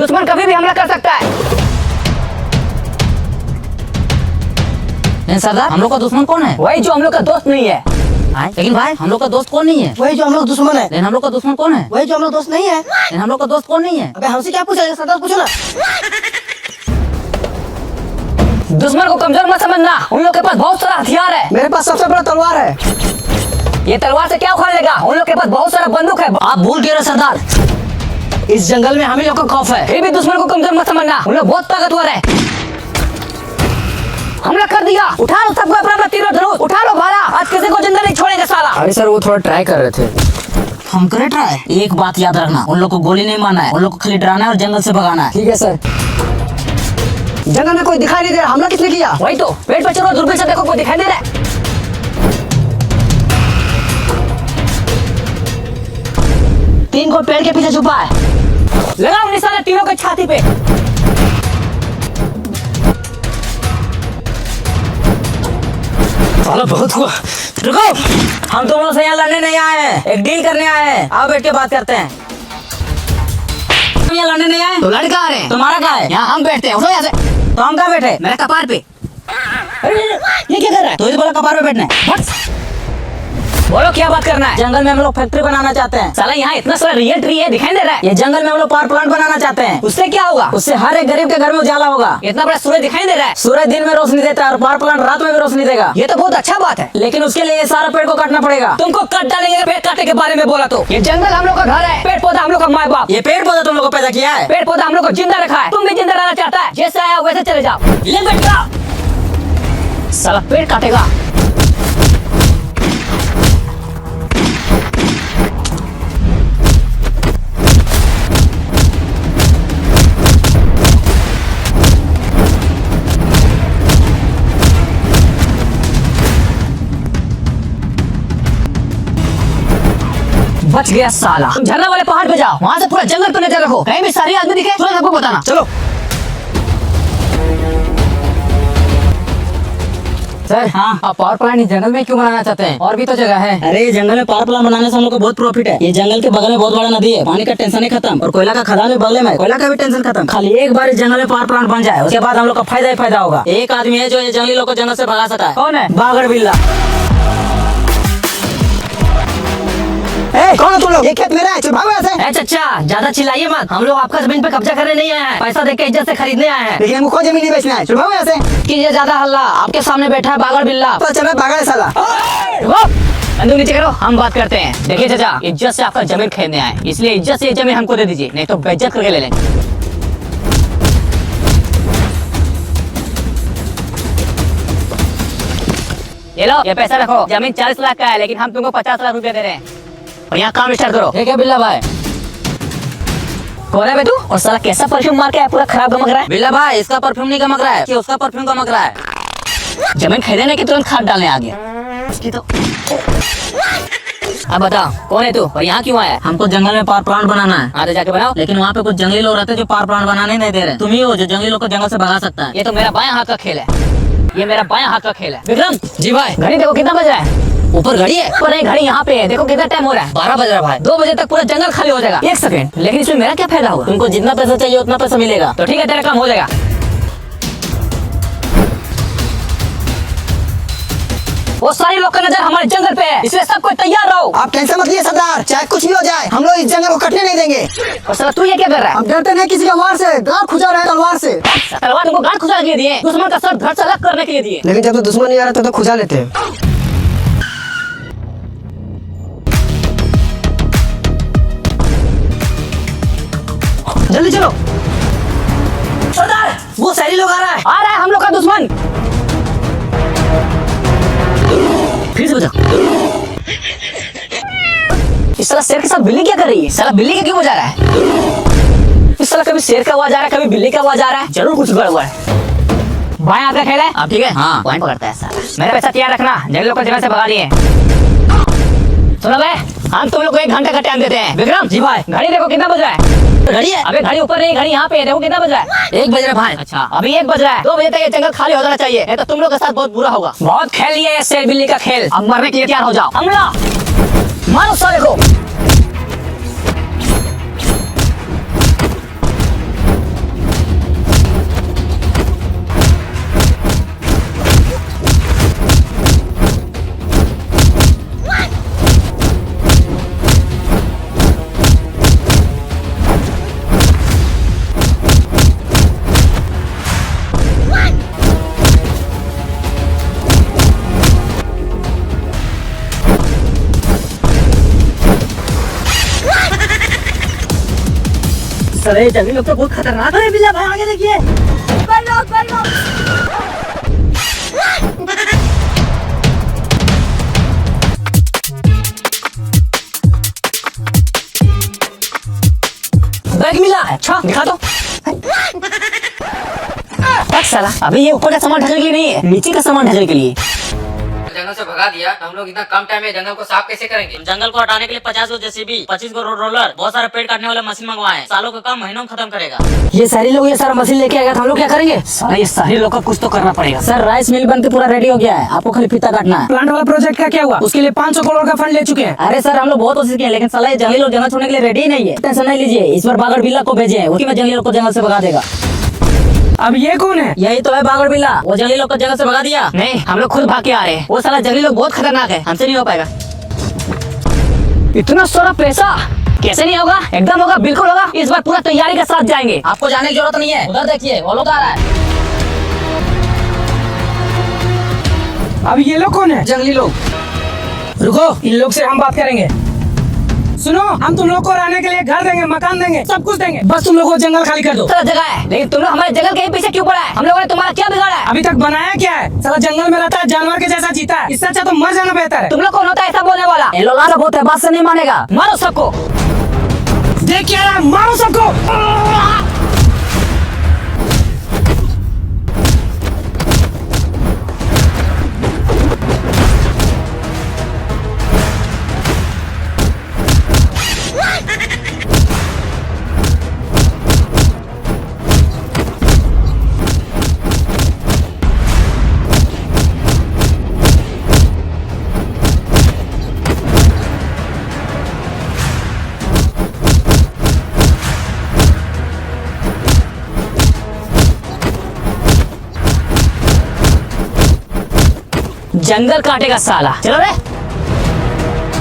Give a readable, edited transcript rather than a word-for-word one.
दुश्मन कभी भी हमला कर सकता है। सरदार, हम लोग का दुश्मन कौन है? वही जो हम लोग का दोस्त नहीं है। लेकिन भाई हम लोग का दोस्त कौन नहीं है? वही जो हम लोग दुश्मन है। लेकिन हम लोग का दुश्मन कौन है? वही जो हम लोग दोस्त नहीं है। लेकिन हम लोग का दोस्त कौन नहीं है? अबे हमसे क्या पूछा सरदार, पूछो ना। दुश्मन को कमजोर मत समझना, उन लोग के पास बहुत सारा हथियार है। मेरे पास सबसे बड़ा तलवार है। ये तलवार से क्या उखाड़ लेगा? उन लोग के पास बहुत सारा बंदूक है। आप भूल गए सरदार, इस जंगल में हम ही लोग का खौफ है। फिर भी दुश्मन को कमजोर मत समझना, उन लोग बहुत ताकतवर है। हमला कर दिया, उठा लो सबको अपना अपना तीर और धनुष, उठा लो भाला, आज किसी को जिंदा नहीं छोड़ेंगे साला। अरे सर वो थोड़ा ट्राई कर रहे थे। हम करे ट्राई। एक बात याद रखना, उन लोग को गोली नहीं मारना है, उन लोग को खाली डराना है और जंगल से भगाना है। ठीक है सर। जंगल में कोई दिखाई नहीं दे रहा, हमला किसने किया? वही तो, पेड़ पर चलो, दूरबीन से देखो, कोई दिखाई दे रहा है। तीन को पेड़ के पीछे छुपा है। लगाओ निशाना तीनों के छाती पे। साला बहुत हुआ। रुको, हम तुम लोग से यहाँ लड़ने नहीं आए हैं, एक डील करने आए हैं। आओ बैठ के बात करते हैं। हम यहाँ लड़ने नहीं आए। तो लड़का आ रहे हैं। तुम्हारा कहाँ है? यहाँ हम बैठते हैं, उठो यहाँ से। तो हम कहाँ बैठे? मेरे कपार पे। ये क्या कर रहा है? तो बोला कपार पे बैठना है। बोलो क्या बात करना है? जंगल में हम लोग फैक्ट्री बनाना चाहते हैं। साला यहाँ इतना सारा रियल ट्री है, दिखाई दे रहा है। ये जंगल में हम लोग पावर प्लांट बनाना चाहते हैं। उससे क्या होगा? उससे हर एक गरीब के घर में उजाला होगा। इतना बड़ा सूरज दिखाई दे रहा है। सूरज दिन में रोशनी देता है और पावर प्लांट रात में भी रोशनी देगा। ये तो बहुत अच्छा बात है, लेकिन उसके लिए ये सारा पेड़ को काटना पड़ेगा। तुमको काट डालेंगे पेड़ काटने के बारे में बोला तो। ये जंगल हम लोग का घर है, पेड़ पौधा हम लोग का माँ बाप। ये पेड़ पौधा तुम लोग को पैदा किया है। पेड़ पौधा हम लोग को जिंदा रखा है। तुम भी जिंदा रहना चाहता है, जैसे आया वैसे चले जाओ। ले बेटा, साला पेड़ काटेगा। बच गया साला। तुम झरना वाले पहाड़ पे जाओ, वहाँ से पूरा जंगल पे नजर रखो, कहीं भी सारी आदमी दिखे तुरंत सबको बताना। चलो। सर हाँ। आप पावर प्लांट इस जंगल में क्यों बनाना चाहते हैं? और भी तो जगह है। अरे ये जंगल में पावर प्लांट बनाने से हम लोग को बहुत प्रॉफिट है। ये जंगल के बगल में बहुत बड़ा नदी है, पानी का टेंशन ही खत्म। और कोयला का खदान भी बगल में, कोयला का भी टेंशन खत्म। खाली एक बार इस जंगल में पावर प्लांट बन जाए, उसके बाद हम लोग का फायदा ही फायदा होगा। एक आदमी है जो ये जंगली लोग को जंगल से भगा सकता है। कौन है? बागड़ बिल्ला। कौन है तुम लोग? ये खेत मेरा है, चल भागो यहाँ से। ए चचा, ज्यादा चिल्लाइए मत, हम लोग आपका जमीन पे कब्जा करने नहीं आए हैं, पैसा देके इज्जत से खरीदने आए हैं। लेकिन हमको कोई जमीन नहीं बेचना है, चल भागो यहाँ से। कीजिए ज्यादा हल्ला, आपके सामने बैठा है बागड़ बिल्ला। तो चल भागा है साला। बंदूक नीचे करो, हम बात करते हैं। देखिए चाचा, इज्जत से आपका जमीन खरीदने आए, इसलिए इज्जत से ये जमीन हमको दे दीजिए, नहीं तो बेइज्जत करके ले लेंगे। ये लो, ये पैसा रखो। जमीन 40 लाख का है, लेकिन हम तुमको 50 लाख रुपए दे रहे हैं। और यहाँ काम स्टार्ट करो। ठीक है बिल्ला भाई। कौन है बे तू? और साला कैसा परफ्यूम मार के आया, पूरा खराब गमक रहा है। बिल्ला भाई, इसका परफ्यूम नहीं गमक रहा है कि उसका परफ्यूम गमक रहा है। जमीन खरीदने के तुरंत खाद डालने आ गया उसकी तो। अब बताओ कौन है तू और यहाँ क्यों आया? हमको जंगल में पावर प्लांट बनाना है। आगे जाके बनाओ। लेकिन वहाँ पे कुछ जंगली लोग रहते हैं जो पावर प्लांट बनाने नहीं दे रहे। तुम ही हो जो जंगली लोग को जंगल से भगा सकता है। ये तो मेरा बायां हाथ का खेल है, ये मेरा बायां हाथ का खेल है। विक्रम जी भाई। घड़ी देखो कितना बज रहा है। ऊपर घड़ी है? ऊपर नहीं, घड़ी यहाँ पे है, देखो कितना टाइम हो रहा है। 12 बज रहा भाई। 2 बजे तक पूरा जंगल खाली हो जाएगा। 1 सेकंड, लेकिन इसमें मेरा क्या फायदा होगा? तुमको जितना पैसा चाहिए उतना पैसा मिलेगा। तो ठीक है, तेरा काम हो जाएगा। वो सारे लोग का नजर हमारे जंगल पे है, इसलिए सब कोई तैयार रहो। आप टेंशन मत लीजिए सरदार, चाहे कुछ भी हो जाए हम लोग इस जंगल को कटने नहीं देंगे। और साला तू ये क्या कर रहा है? हम डरते नहीं किसी का वार से, गांड खुजा रहे तलवार से। तलवार तुमको गांठ खुजाने के लिए दिए, दुश्मन का सर धड़ से अलग करने के लिए दिए। लेकिन जब तो दुश्मन नहीं आ रहा तो खुजा लेते हैं। जल्दी चलो। सरदार, वो शहरी लोग आ रहा है। आ रहा है हम लोग का दुश्मन। फिर से बजा। इस साला शेर के साथ बिल्ली क्या कर रही है? साला बिल्ली का क्यों बजा रहा है? इस साला कभी शेर का आवाज आ रहा है, कभी बिल्ली का आवाज आ रहा है। जरूर कुछ गड़बड़ है। बाएं हाथ का खेल है, अब ठीक है। हाँ। पॉइंट पकड़ता है साला। मेरा पैसा तैयार रखना, जंगल को जगह से भगा दिए। सुनो बे, हम तुम लोग को 1 घंटे का टाइम देते हैं। विक्रम जी भाई। घड़ी देखो कितना बज रहा है। घड़ी है? अबे घड़ी ऊपर नहीं, घड़ी यहाँ पे है, देखो कितना बज रहा है। 1 बज रहा है भाई। अच्छा, अभी 1 बज रहा है। 2 बजे तक ये जंगल खाली हो जाना चाहिए, नहीं तो तुम लोग के साथ बहुत बुरा होगा। बहुत खेल लिया है शेर बिल्ली का खेल, अब मरने के लिए तैयार हो जाओ। हमला मारो साले को। सर ये जंगली लोग तो बहुत खतरनाक है बिल्ला भाई आगे देखिए बैग मिला अच्छा दिखा दो साला अभी ये ऊपर का सामान ढकने के लिए नहीं है नीचे का सामान ढकने के लिए जंगल से भगा दिया हम लोग इतना कम टाइम में जंगल को साफ कैसे करेंगे? जंगल को हटाने के लिए 50 गो जेसीबी, 25 गो रोड रोलर, बहुत सारे पेड़ काटने वाले मशीन मंगवाए। सालों का काम महीनों में खत्म करेगा। ये सारे लोग ये सारा मशीन लेके आएगा तो हम लोग क्या करेंगे? सारे ये सारे लोग को कुछ तो करना पड़ेगा। सर राइस मिल बनके पूरा रेडी हो गया है, आपको खाली फीता काटना है। प्लांट वाला प्रोजेक्ट का क्या हुआ? उसके लिए 500 करोड़ का फंड ले चुके हैं। अरे सर हम लोग बहुत कोशिश किए लेकिन साला ये जंगली लोग जंगल छोड़ने के लिए रेडी ही नहीं है। टेंशन नहीं लीजिए, इस बार बागड़ बिल्ला को भेजे हैं, उसी में जंगली लोग को जंगल से भगा देगा। अब ये कौन है? यही तो है बागड़ बिल्ला, वो जंगली लोग को जंगल से भगा दिया। नहीं हम लोग खुद भाग के आ रहे हैं। वो साला जंगली लोग बहुत खतरनाक है, हमसे नहीं हो पाएगा। इतना सारा पैसा कैसे नहीं होगा? एकदम होगा, बिल्कुल होगा। इस बार पूरा तैयारी के साथ जाएंगे। आपको जाने की जरूरत नहीं है, उधर देखिए वो लोग आ रहा है। अब ये लोग कौन है? जंगली लोग। रुको, इन लोग से हम बात करेंगे। सुनो, हम तुम लोग को रहने के लिए घर देंगे, मकान देंगे, सब कुछ देंगे, बस तुम लोग को जंगल खाली कर दो। साला जगह है लेकिन तुम लोग हमारे जंगल के पीछे क्यों पड़ा है? हम लोगों ने तुम्हारा क्या बिगाड़ा है? अभी तक बनाया क्या है? साला जंगल में रहता है, जानवर के जैसा जीता है। इससे अच्छा तो मर जाना बेहतर है। तुम लोग कौन होता है ऐसा बोलने वाला? ये लोग बहुत है, बात से नहीं मानेगा। मारो सबको। देख क्या रहा है? मारो सबको। जंगल काटेगा साला। चलो रे।